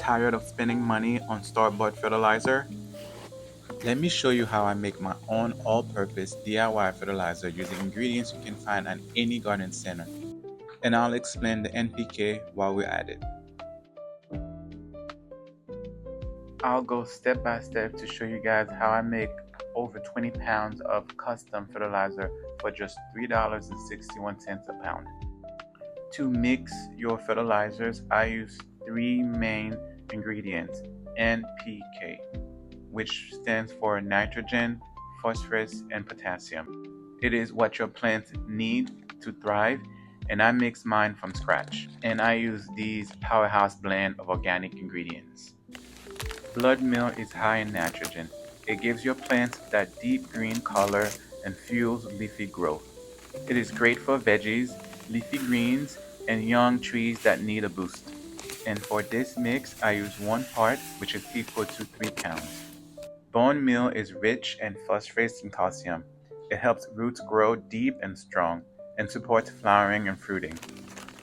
Tired of spending money on store-bought fertilizer? Let me show you how I make my own all-purpose DIY fertilizer using ingredients you can find at any garden center. And I'll explain the NPK while we're at it. I'll go step by step to show you guys how I make over 20 pounds of custom fertilizer for just $3.61 a pound. To mix your fertilizers, I use three main ingredients: NPK, which stands for nitrogen, phosphorus, and potassium. It is what your plants need to thrive, and I mix mine from scratch. And I use these powerhouse blend of organic ingredients. Blood meal is high in nitrogen. It gives your plants that deep green color and fuels leafy growth. It is great for veggies, leafy greens, and young trees that need a boost. And for this mix, I use 1 part, which is equal to 3 pounds. Bone meal is rich in phosphorus and calcium. It helps roots grow deep and strong and supports flowering and fruiting.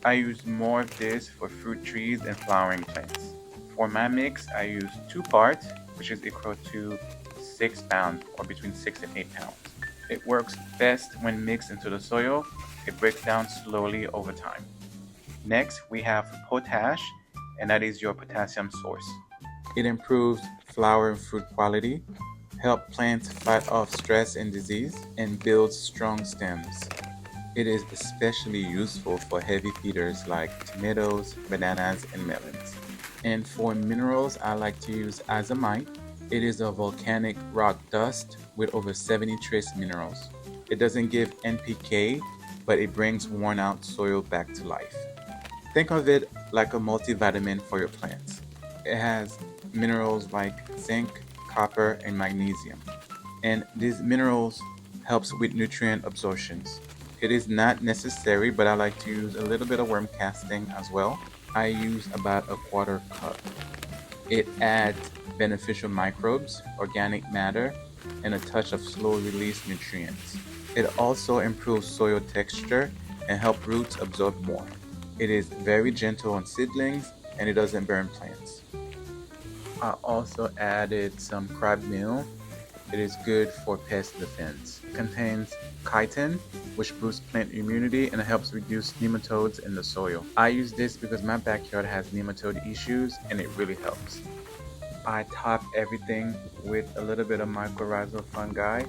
I use more of this for fruit trees and flowering plants. For my mix, I use 2 parts, which is equal to 6 pounds, or between 6 and 8 pounds. It works best when mixed into the soil. It breaks down slowly over time. Next, we have potash, and that is your potassium source. It improves flower and fruit quality, helps plants fight off stress and disease, and builds strong stems. It is especially useful for heavy feeders like tomatoes, bananas, and melons. And for minerals, I like to use Azomite. It is a volcanic rock dust with over 70 trace minerals. It doesn't give NPK, but it brings worn out soil back to life. Think of it like a multivitamin for your plants. It has minerals like zinc, copper, and magnesium. And these minerals helps with nutrient absorptions. It is not necessary, but I like to use a little bit of worm casting as well. I use about a 1/4 cup. It adds beneficial microbes, organic matter, and a touch of slow release nutrients. It also improves soil texture and helps roots absorb more. It is very gentle on seedlings and it doesn't burn plants. I also added some crab meal. It is good for pest defense. It contains chitin, which boosts plant immunity and helps reduce nematodes in the soil. I use this because my backyard has nematode issues and it really helps. I top everything with a little bit of mycorrhizal fungi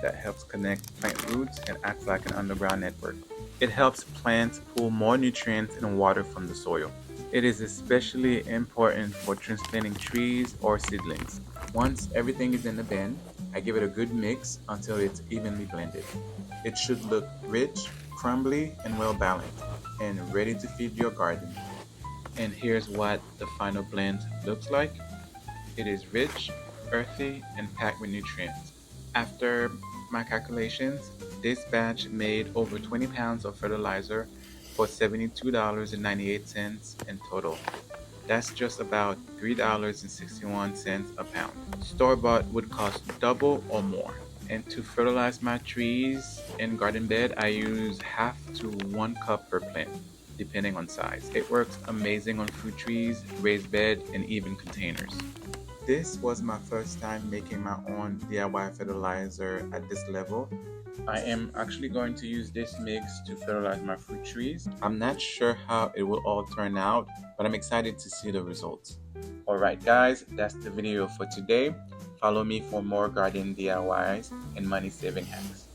that helps connect plant roots and acts like an underground network. It helps plants pull more nutrients and water from the soil. It is especially important for transplanting trees or seedlings. Once everything is in the bin, I give it a good mix until it's evenly blended. It should look rich, crumbly, and well balanced, and ready to feed your garden. And here's what the final blend looks like. It is rich, earthy, and packed with nutrients. After my calculations, this batch made over 20 pounds of fertilizer for $72.98 in total. That's just about $3.61 a pound. Store-bought would cost double or more. And to fertilize my trees and garden bed, I use half to 1 cup per plant, depending on size. It works amazing on fruit trees, raised bed, and even containers. This was my first time making my own DIY fertilizer at this level. I am actually going to use this mix to fertilize my fruit trees. I'm not sure how it will all turn out, but I'm excited to see the results. Alright guys, that's the video for today. Follow me for more garden DIYs and money saving hacks.